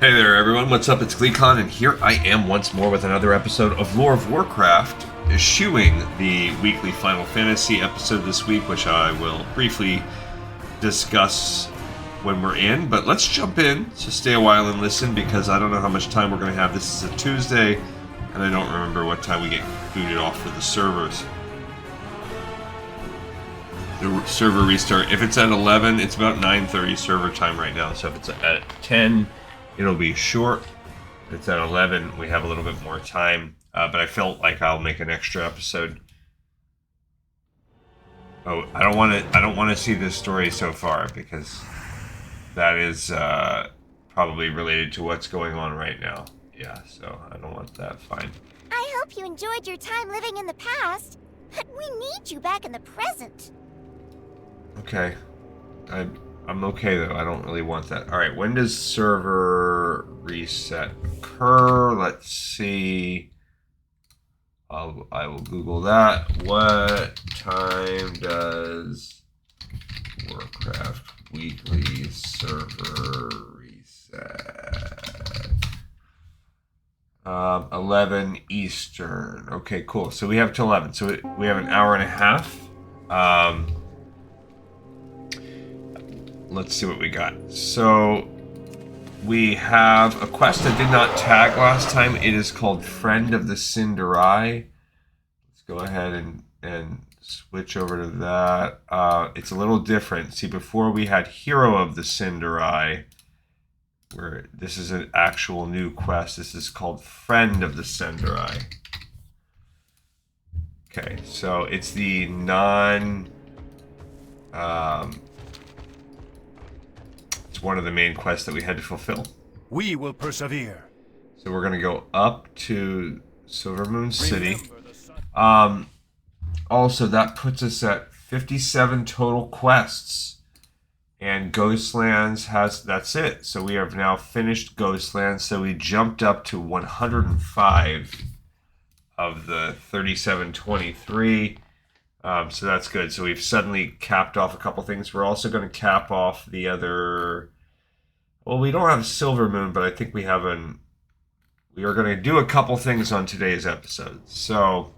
Hey there everyone, what's up? It's GleeCon, and here I am once more with another episode of Lore of Warcraft, eschewing the weekly Final Fantasy episode this week, which I will briefly discuss when we're in, but let's jump in, so stay a while and listen, because I don't know how much time we're going to have. This is a Tuesday, and I don't remember what time we get booted off for the servers. The server restart, if it's at 11, it's about 9:30 server time right now, so if it's at 10, it'll be short. If it's at 11, we have a little bit more time, but I felt like I'll make an extra episode. Oh, I don't want to see this story so far, because that is probably related to what's going on right now. Yeah, so I don't want that. Fine. I hope you enjoyed your time living in the past. We need you back in the present. Okay. I'm okay though. I don't really want that. All right, when does server reset occur? Let's see. I will Google that. What time does Warcraft weekly server reset? 11 Eastern. Okay, cool. So we have till 11. So we have an hour and a half. Let's see what we got. So we have a quest that did not tag last time. It is called Friend of the Cinderai. Let's go ahead and switch over to that. It's a little different. See, before we had Hero of the Cinderai, where this is an actual new quest. This is called Friend of the Cinderai. Okay, so it's the it's one of the main quests that we had to fulfill. We will persevere. So we're going to go up to Silvermoon City. Also, that puts us at 57 total quests. And Ghostlands that's it. So we have now finished Ghostlands. So we jumped up to 105 of the 3723. So that's good. So we've suddenly capped off a couple things. We're also going to cap off the other... Well, we don't have Silvermoon, but I think we have we are going to do a couple things on today's episode. So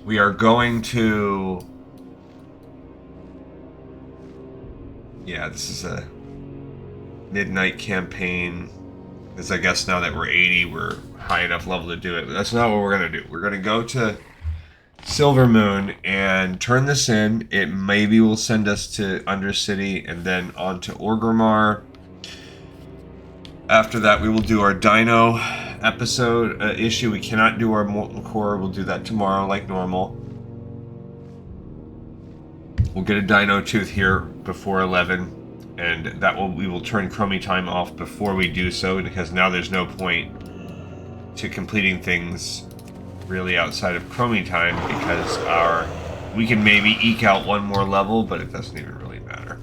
we are going to... Yeah, this is a midnight campaign. Because I guess now that we're 80, we're high enough level to do it. But that's not what we're going to do. We're going to go to Silvermoon and turn this in. It maybe will send us to Undercity and then on to Orgrimmar. After that, we will do our Dino episode issue. We cannot do our Molten Core. We'll do that tomorrow like normal. We'll get a Dino Tooth here before 11, and we will turn Chromie Time off before we do so, because now there's no point to completing things really outside of Chromie Time, because we can maybe eke out one more level, but it doesn't even really matter.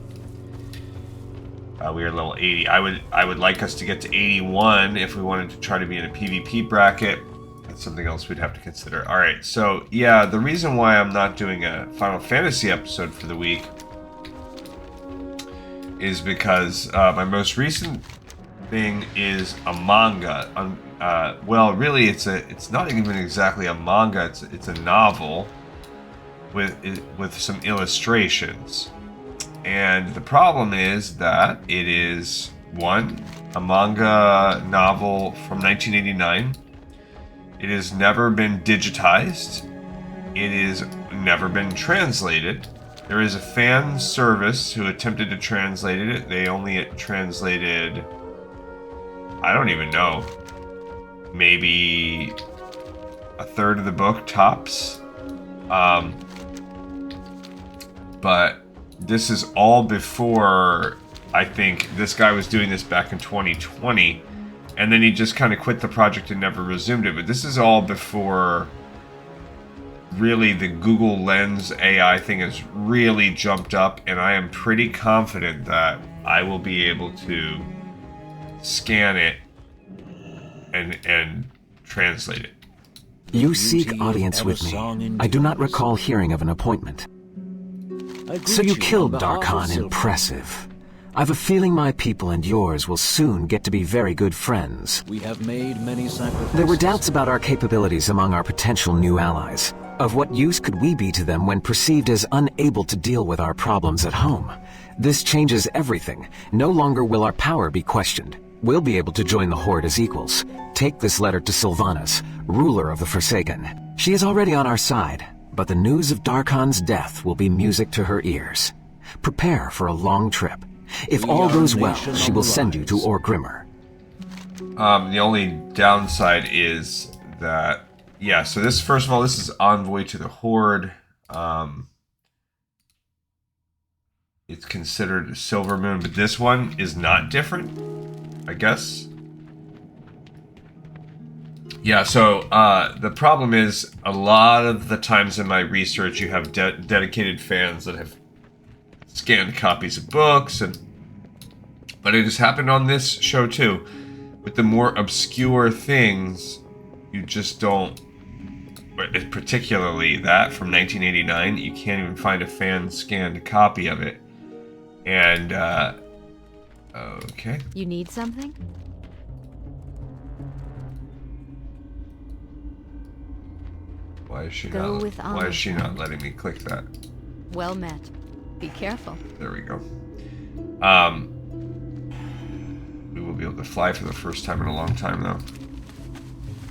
We are level 80. I would like us to get to 81 if we wanted to try to be in a PvP bracket. That's something else we'd have to consider. All right, so yeah, the reason why I'm not doing a Final Fantasy episode for the week is because my most recent thing is a manga. Well, really, it's not even exactly a manga. It's a novel with some illustrations. And the problem is that it is, one, a manga novel from 1989. It has never been digitized. It has never been translated. There is a fan service who attempted to translate it. They only translated, I don't even know, maybe a third of the book tops. But this is all before, I think this guy was doing this back in 2020, and then he just kind of quit the project and never resumed it. But this is all before really the Google Lens AI thing has really jumped up, and I am pretty confident that I will be able to scan it and translate it. You seek audience with me. I do not recall hearing of an appointment. So you killed Darkhan. Impressive. I've a feeling my people and yours will soon get to be very good friends. We have made many sacrifices. There were doubts about our capabilities among our potential new allies. Of what use could we be to them when perceived as unable to deal with our problems at home? This changes everything. No longer will our power be questioned. We'll be able to join the Horde as equals. Take this letter to Sylvanas, ruler of the Forsaken. She is already on our side, but the news of Darkon's death will be music to her ears. Prepare for a long trip. If all goes well, she will send you to Orgrimmar. The only downside is that, yeah, so this, first of all, this is Envoy to the Horde. It's considered a Silver Moon, but this one is not different, I guess. Yeah, so the problem is a lot of the times in my research you have dedicated fans that have scanned copies of books, but it has happened on this show too. With the more obscure things, you just don't, particularly that from 1989, you can't even find a fan scanned copy of it. And okay. You need something? Why is she Go not? with Why is she honor. not letting me click that? Well met. Be careful. There we go. We will be able to fly for the first time in a long time, though.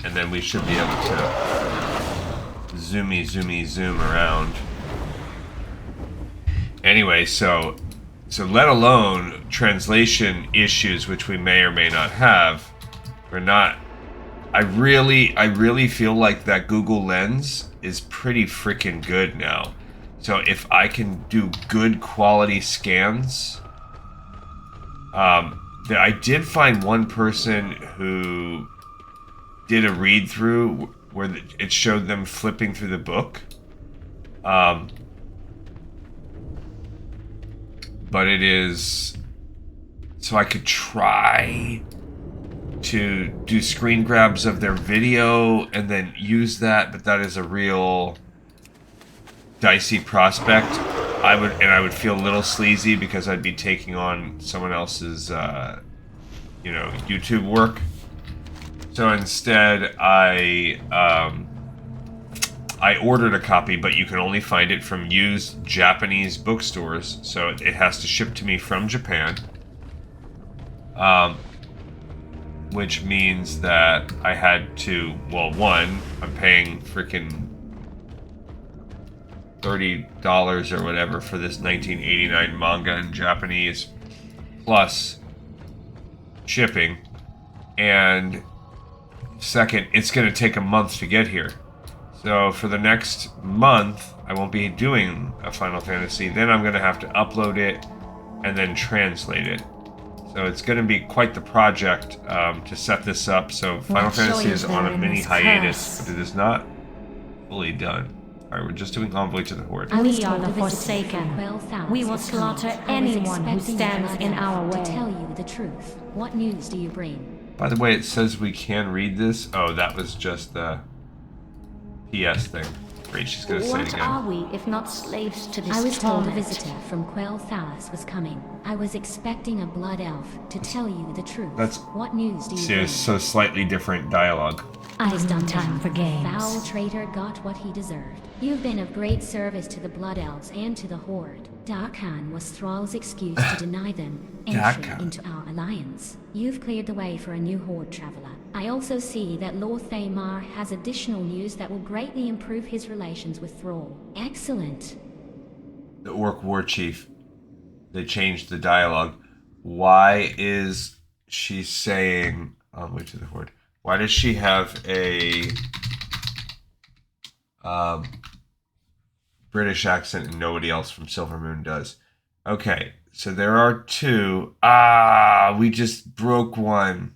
And then we should be able to zoom around. Anyway, so let alone translation issues, which we may or may not have, we're not. I really feel like that Google Lens is pretty freaking good now. So if I can do good quality scans, I did find one person who did a read through where it showed them flipping through the book. But it is, so I could try to do screen grabs of their video and then use that, but that is a real dicey prospect. I would feel a little sleazy because I'd be taking on someone else's, YouTube work. So instead, I ordered a copy, but you can only find it from used Japanese bookstores, so it has to ship to me from Japan. Which means that I had to, well, one, I'm paying freaking $30 or whatever for this 1989 manga in Japanese, plus shipping. And second, it's going to take a month to get here. So for the next month, I won't be doing a Final Fantasy. Then I'm going to have to upload it and then translate it. So it's going to be quite the project to set this up. So Final Fantasy is on a mini hiatus, but it is not fully done. Alright, we're just doing Envoy to the Horde. We are the Forsaken. We will slaughter anyone who stands in our way. To tell you the truth, what news do you bring? By the way, it says we can read this. Oh, that was just the PS thing. Great, she's going to say it What again. are we if not slaves to this I was told a torment? visitor from Quell Thalas was coming. I was expecting a blood elf to tell you the truth. That's what news do you so, bring? so slightly different dialogue. I've done time for games. Foul traitor got what he deserved. You've been of great service to the Blood Elves and to the Horde. Darkhan was Thrall's excuse to deny them entry Darkhan. into our alliance. You've cleared the way for a new Horde traveler. I also see that Lord Thamar has additional news that will greatly improve his relations with Thrall. Excellent. The Orc War Chief. They changed the dialogue. Why is she saying Envoy to the Horde? Why does she have a British accent and nobody else from Silver Moon does? Okay, so there are two. We just broke one.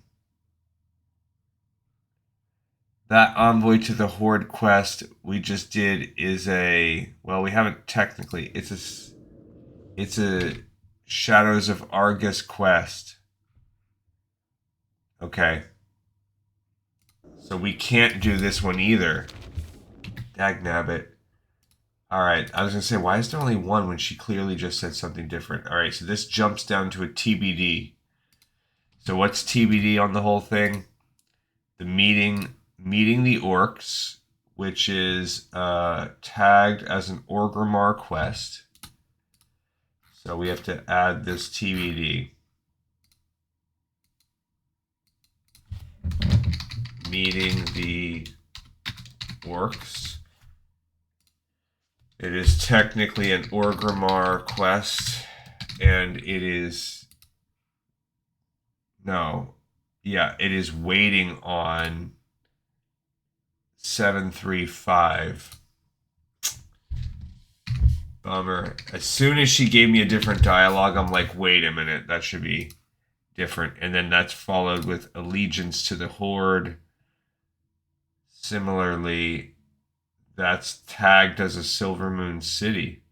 That Envoy to the Horde quest we just did is a, well, we haven't technically, it's a Shadows of Argus quest. Okay. So we can't do this one either. Dagnabbit. Alright, I was going to say, why is there only one when she clearly just said something different? Alright, so this jumps down to a TBD. So what's TBD on the whole thing? The meeting the orcs, which is tagged as an Orgrimmar quest. So we have to add this TBD. Meeting the orcs. It is technically an Orgrimmar quest, and it is... No. Yeah, it is waiting on 735. Bummer. As soon as she gave me a different dialogue, I'm like, wait a minute, that should be different. And then that's followed with allegiance to the Horde. Similarly, that's tagged as a Silvermoon City.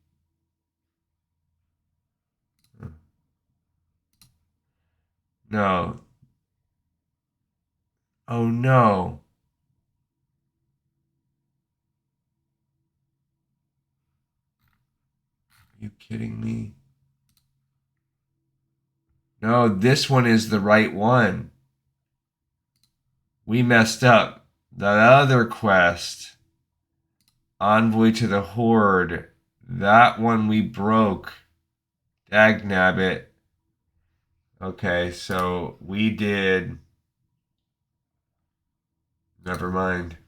No. Oh no. Are you kidding me? No, this one is the right one. We messed up. That other quest, Envoy to the Horde, that one we broke. Dagnabbit. Okay, so we did... Never mind.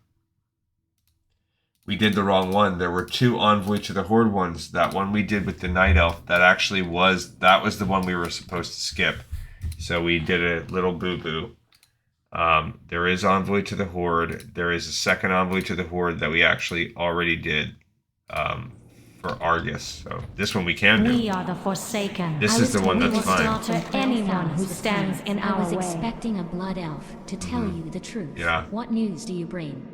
We did the wrong one. There were two Envoy to the Horde ones. That one we did with the Night Elf, that was the one we were supposed to skip. So we did a little boo-boo. There is Envoy to the Horde. There is a second Envoy to the Horde that we actually already did for Argus. So this one we can do. We are the Forsaken. This is the one that's fine. Slaughter anyone who stands in I our was way. expecting a blood elf to tell you the truth. Yeah. What news do you bring?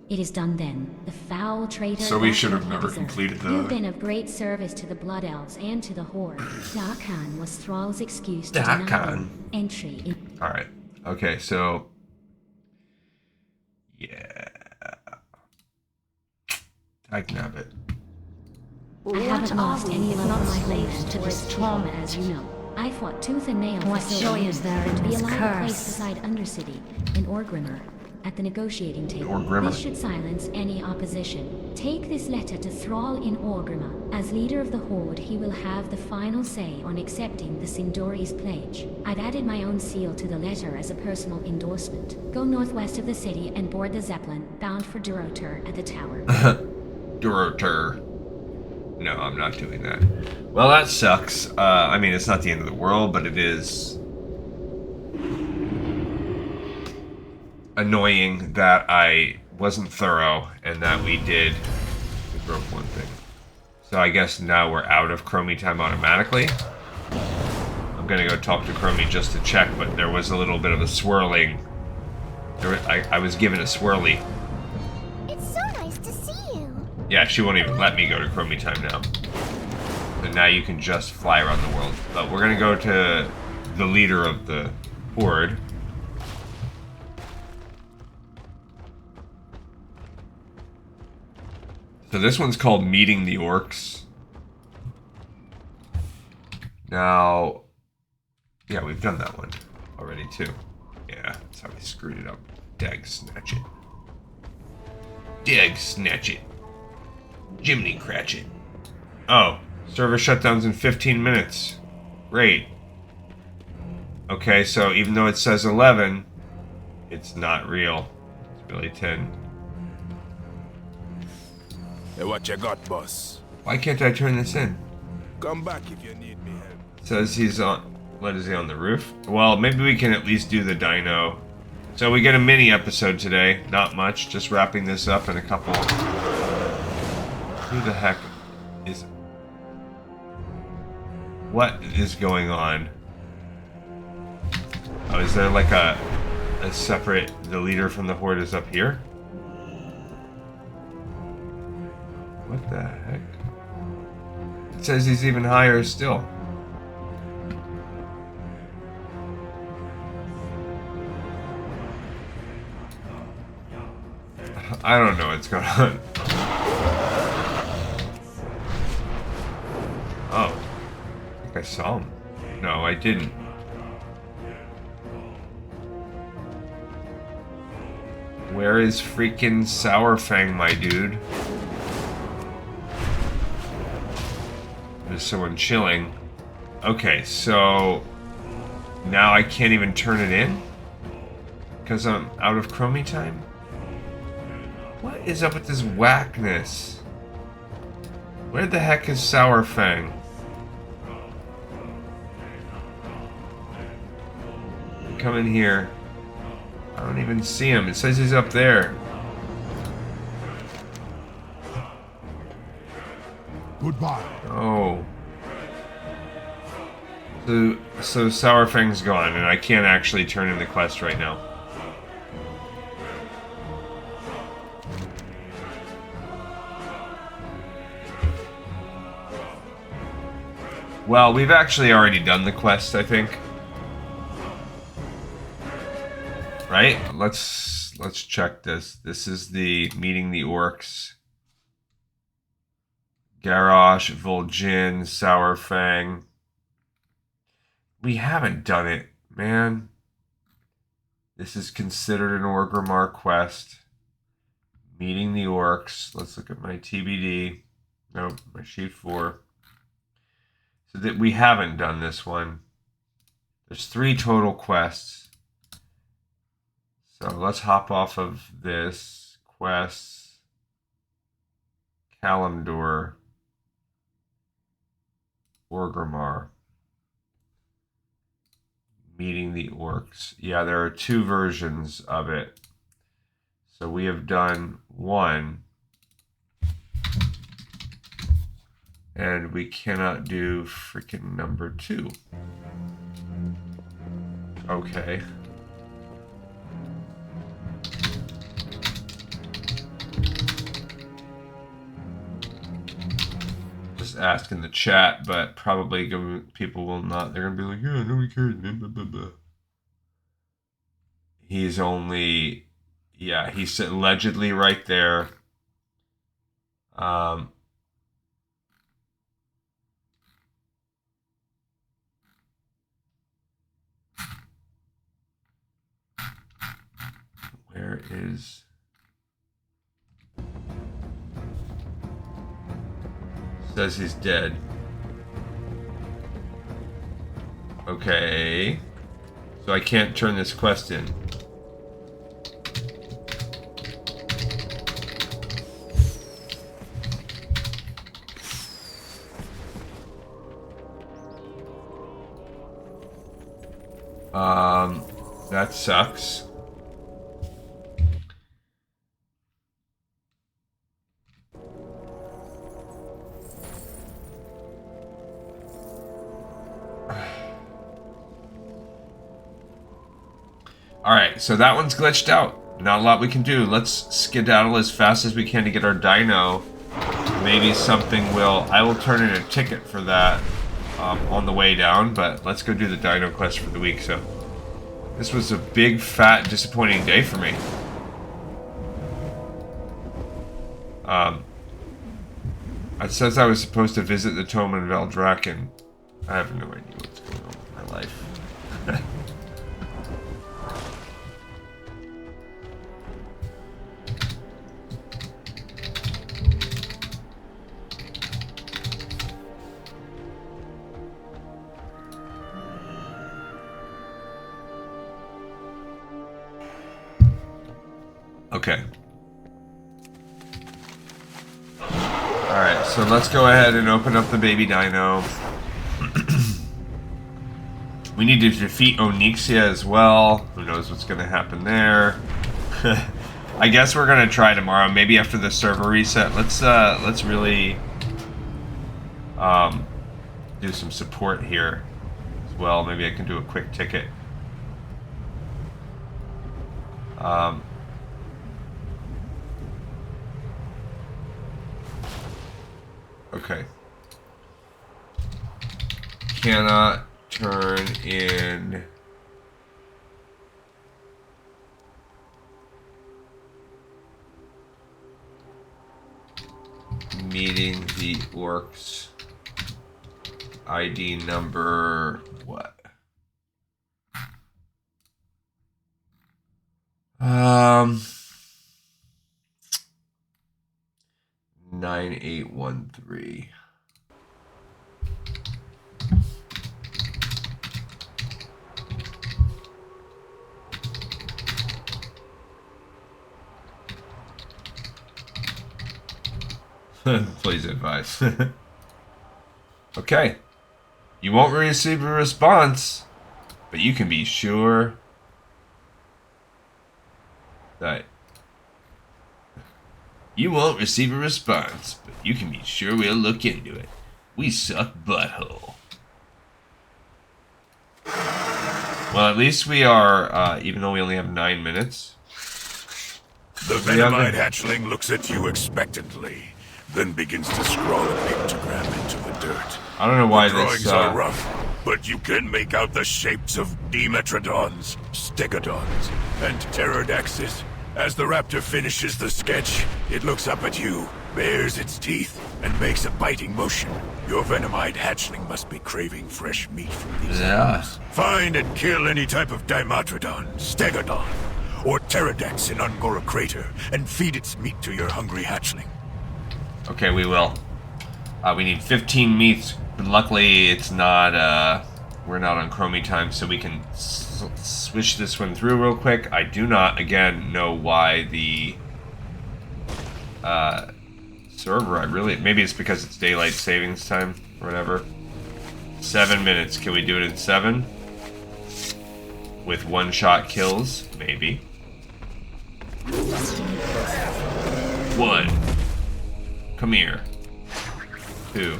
It is done then. The foul traitor... So we should have Darkhan never deserved. completed the- You've been of great service to the Blood Elves and to the Horde. Darkhan was Thrall's excuse to deny Darkhan. entry in... Alright. Okay, so... Yeah. Dagnabbit. I haven't lost any of my slaves to this trauma, as you know. I fought tooth and nail What for so joy long is there in to be this allowed a place curse? beside Undercity in Orgrimmar at the negotiating table. Orgrimmar. This should silence any opposition. Take this letter to Thrall in Orgrimmar. As leader of the Horde, he will have the final say on accepting the Sindori's pledge. I've added my own seal to the letter as a personal endorsement. Go northwest of the city and board the Zeppelin bound for Durotur at the tower. Durotur. No, I'm not doing that. Well, that sucks. I mean, it's not the end of the world, but it is annoying that I wasn't thorough and that we broke one thing. So I guess now we're out of Chromie time automatically. I'm gonna go talk to Chromie just to check, but there was a little bit of a swirling. I was given a swirly. It's so nice to see you. Yeah, she won't even let me go to Chromie time now. So now you can just fly around the world. But we're gonna go to the leader of the Horde. So this one's called Meeting the Orcs. Now, yeah, we've done that one already too. Yeah, that's how we screwed it up. Dag snatch it. Dag snatch it. Jiminy Cratchit. Oh, server shutdowns in 15 minutes. Great. Okay, so even though it says 11, it's not real. It's really 10. Hey, what you got, boss? Why can't I turn this in? Come back if you need me help. It says he's on... What, is he on the roof? Well, maybe we can at least do the dino. So we get a mini episode today. Not much. Just wrapping this up in a couple... Who the heck is... What is going on? Oh, is there like a separate... The leader from the Horde is up here? What the heck? It says he's even higher still. I don't know what's going on. I saw him. No, I didn't. Where is freaking Sourfang, my dude? There's someone chilling. Okay, so now I can't even turn it in? Because I'm out of Chromie time? What is up with this whackness? Where the heck is Sourfang? Come in here. I don't even see him. It says he's up there. Goodbye. Oh. So Sourfang's gone, and I can't actually turn in the quest right now. Well, we've actually already done the quest, I think. Right? Let's check this. This is the meeting the orcs. Garrosh, Vol'jin, Sourfang. We haven't done it, man. This is considered an Orgrimmar quest. Meeting the orcs. Let's look at my TBD. Nope, my sheet 4. So that we haven't done this one. There's 3 total quests. So let's hop off of this. Quests. Kalimdor. Orgrimmar. Meeting the orcs. Yeah, there are 2 versions of it. So we have done 1. And we cannot do freaking number 2. Okay. Just ask in the chat, but probably people will not. They're going to be like, yeah, nobody cares. Blah, blah, blah. He's only... Yeah, he's allegedly right there. Where is... Says he's dead. Okay. So I can't turn this quest in. That sucks. Alright, so that one's glitched out. Not a lot we can do. Let's skedaddle as fast as we can to get our dino. Maybe something will... I will turn in a ticket for that on the way down, but let's go do the dino quest for the week. So this was a big, fat, disappointing day for me. It says I was supposed to visit the Tome in Veldraken. I have no idea what's going on with my life. Okay. Alright, so let's go ahead and open up the baby dino. We need to defeat Onyxia as well. Who knows what's going to happen there. I guess we're going to try tomorrow. Maybe after the server reset. Let's really do some support here as well. Maybe I can do a quick ticket. Okay. Cannot turn in meeting the orcs ID number what? 9813. Please advise. Okay. You won't receive a response, but you can be sure that you won't receive a response, but you can be sure we'll look into it. We suck butthole. Well, at least we are, even though we only have 9 minutes. The Venomite hatchling looks at you expectantly, then begins to scrawl a pictogram into the dirt. I don't know why the this, drawings are rough, but you can make out the shapes of Dimetrodons, Stegodons, and Pterodaxes. As the raptor finishes the sketch, it looks up at you, bares its teeth, and makes a biting motion. Your Venomite hatchling must be craving fresh meat from these animals. Find and kill any type of Dimetrodon, Stegodon, or Pterodax in Ungora Crater, and feed its meat to your hungry hatchling. Okay, we will. We need 15 meats, but luckily it's not, we're not on Chromie time, so we can switch this one through real quick. I do not, again, know why the server, maybe it's because it's daylight savings time or whatever. 7 minutes. Can we do it in 7? With one-shot kills? Maybe. 1. Come here. 2.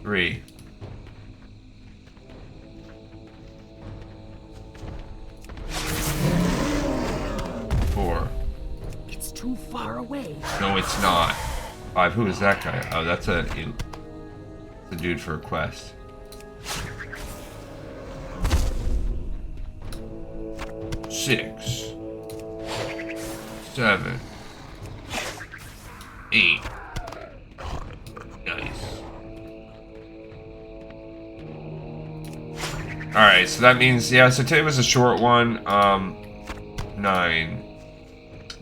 3. 4. It's too far away. No, it's not. 5. Who is that guy? Oh, that's a dude for a quest. 6. 7. 8. Nice. Alright, so that means, yeah, so today was a short one. 9.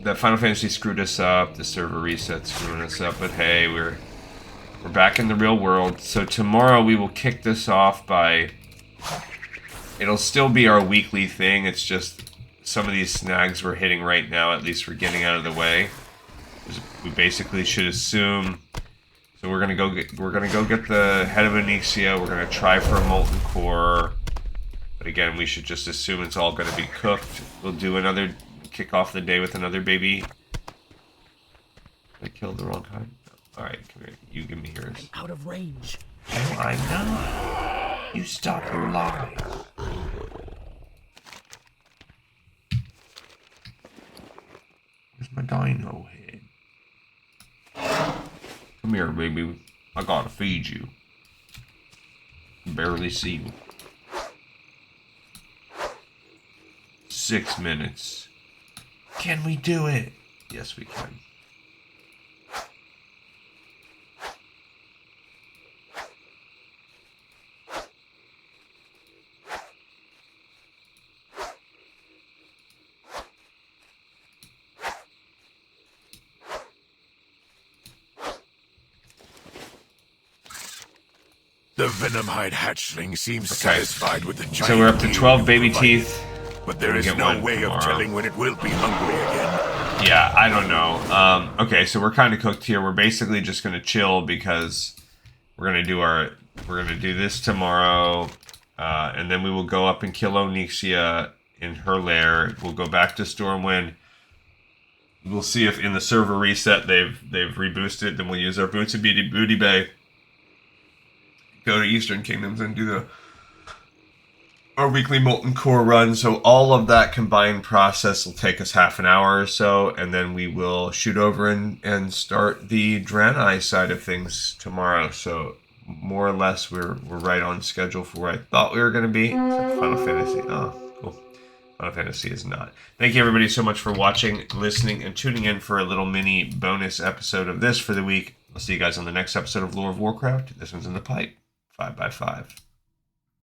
The Final Fantasy screwed us up. The server reset screwing us up, but hey, we're back in the real world. So tomorrow we will kick this off by... It'll still be our weekly thing. It's just some of these snags we're hitting right now, at least we're getting out of the way. We basically should assume... So we're gonna go get the head of Onyxia. We're gonna try for a molten core. But again, we should just assume it's all gonna be cooked. We'll do another, kick off the day with another baby. I killed the wrong kind. Alright, come here. You give me yours. I'm out of range. Oh, I know. You stop your lies. Where's my dino head? Come here, baby. I gotta feed you. I can barely see you. 6 minutes. Can we do it? Yes, we can. The Venomite hatchling seems satisfied with the giant. So we're up to 12 meal baby provided, teeth. but there is no way of telling when it will be hungry again. Yeah, I don't know. Okay, so we're kind of cooked here. We're basically just gonna chill because we're gonna do this tomorrow, and then we will go up and kill Onyxia in her lair. We'll go back to Stormwind. We'll see if in the server reset they've reboosted. Then we'll use our Boots and Booty Bay. Go to Eastern Kingdoms and do our weekly Molten Core run. So all of that combined process will take us half an hour or so, and then we will shoot over and start the Draenei side of things tomorrow. So more or less we're right on schedule for where I thought we were going to be. Final Fantasy. Oh, cool. Final Fantasy is not. Thank you everybody so much for watching, listening, and tuning in for a little mini bonus episode of this for the week. I'll see you guys on the next episode of Lore of Warcraft. This one's in the pipe. 5x5.